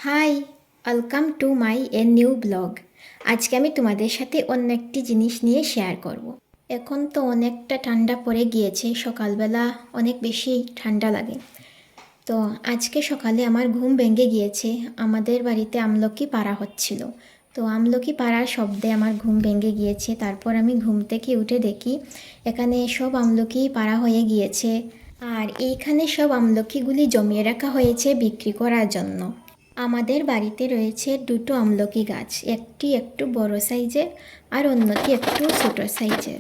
High, welcome to my new blog. আজকে আমি তোমাদের সাথে অন্য একটি জিনিস নিয়ে শেয়ার করব। এখন তো অনেকটা ঠান্ডা পড়ে গিয়েছে, সকালবেলা অনেক বেশি ঠান্ডা লাগে। তো আজকে সকালে আমার ঘুম ভেঙে গিয়েছে, আমাদের বাড়িতে আমলকি পাড়া হচ্ছিল। তো আমলকি পাড়ার শব্দে আমার ঘুম ভেঙে গিয়েছে। তারপর আমি ঘুম থেকে উঠে দেখি এখানে সব আমলকি পাড়া হয়ে গিয়েছে, আর এইখানে সব আমলকিগুলি জমিয়ে রাখা হয়েছে বিক্রি করার জন্য। আমাদের বাড়িতে রয়েছে দুটো আমলকি গাছ, একটি একটু বড় সাইজের আর অন্যটি একটু ছোট সাইজের।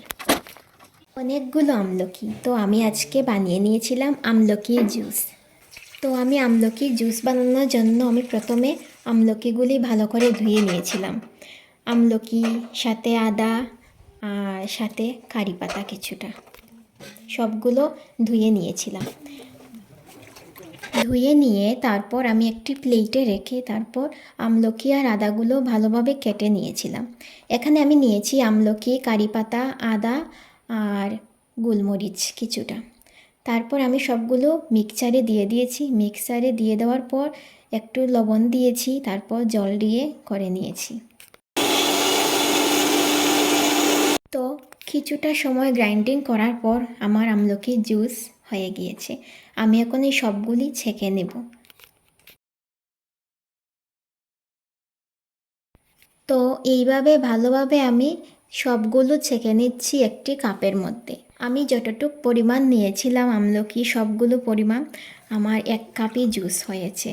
অনেকগুলো আমলকি, তো আমি আজকে বানিয়ে নিয়েছিলাম আমলকির জুস। তো আমি আমলকির জুস বানানোর জন্য আমি প্রথমে আমলকিগুলি ভালো করে ধুয়ে নিয়েছিলাম। আমলকি সাথে আদা আর সাথে কারি পাতা কিছুটা, সবগুলো ধুয়ে নিয়েছিলাম। ধুয়ে নিয়ে তারপর আমি একটি প্লেটে রেখে তারপর আমলকি আর আদাগুলো ভালোভাবে কেটে নিয়েছিলাম। এখানে আমি নিয়েছি আমলকি, কারি পাতা, আদা আর গোলমরিচ কিছুটা। তারপর আমি সবগুলো মিক্সচারে দিয়ে দিয়েছি। মিক্সচারে দিয়ে দেওয়ার পর একটু লবণ দিয়েছি, তারপর জল দিয়ে করে নিয়েছি। তো কিছুটা সময় গ্রাইন্ডিং করার পর আমার আমলকির জুস হয়ে গিয়েছে। আমি এখন এই সবগুলি ছেঁকে নেব। তো এইভাবে ভালোভাবে আমি সবগুলো ছেঁকে নিচ্ছি একটি কাপের মধ্যে। আমি যতটুকু পরিমাণ নিয়েছিলাম আমলকি, সবগুলো পরিমাণ আমার 1 কাপই জুস হয়েছে।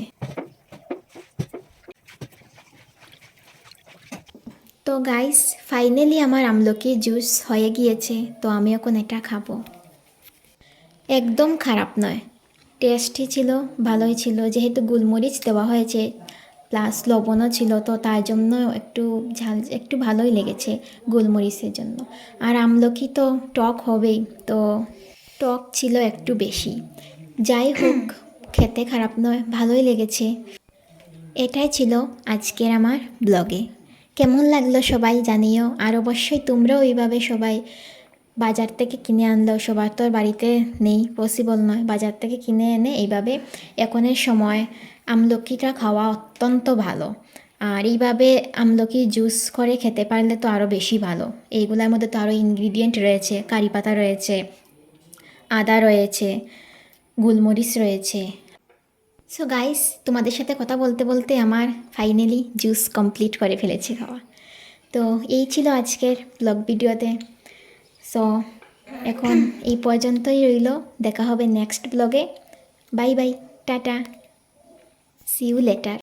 তো গাইস, ফাইনালি আমার আমলকি জুস হয়ে গিয়েছে। তো আমি এখন এটা খাবো। একদম খারাপ নয়, টেস্টি ছিল, ভালোই ছিল। যেহেতু গোলমরিচ দেওয়া হয়েছে প্লাস লবণও ছিল, তো তার জন্য একটু ঝাল একটু ভালোই লেগেছে গোলমরিচের জন্য। আর আমলকি তো টক হবেই, তো টক ছিল একটু বেশি। যাই হোক, খেতে খারাপ নয়, ভালোই লেগেছে। এটাই ছিল আজকের আমার ব্লগে। কেমন লাগলো সবাই জানিও। আর অবশ্যই তোমরাও এইভাবে সবাই বাজার থেকে কিনে আনলেও, সবার তো আর বাড়িতে নেই, পসিবল নয়, বাজার থেকে কিনে এনে এইভাবে এখনের সময় আমলকিটা খাওয়া অত্যন্ত ভালো। আর এইভাবে আমলকি জুস করে খেতে পারলে তো আরও বেশি ভালো। এইগুলোর মধ্যে তো আরও ইনগ্রিডিয়েন্ট রয়েছে, কারি পাতা রয়েছে, আদা রয়েছে, গোলমরিচ রয়েছে। সো গাইস, তোমাদের সাথে কথা বলতে বলতে আমার ফাইনালি জুস কমপ্লিট করে ফেলেছি খাওয়া। তো এই ছিল আজকের ব্লগ ভিডিওতে। সো এখন এই পর্যন্তই রইল, দেখা হবে নেক্সট ব্লগে। বাই বাই, টাটা, সি ইউ লেটার।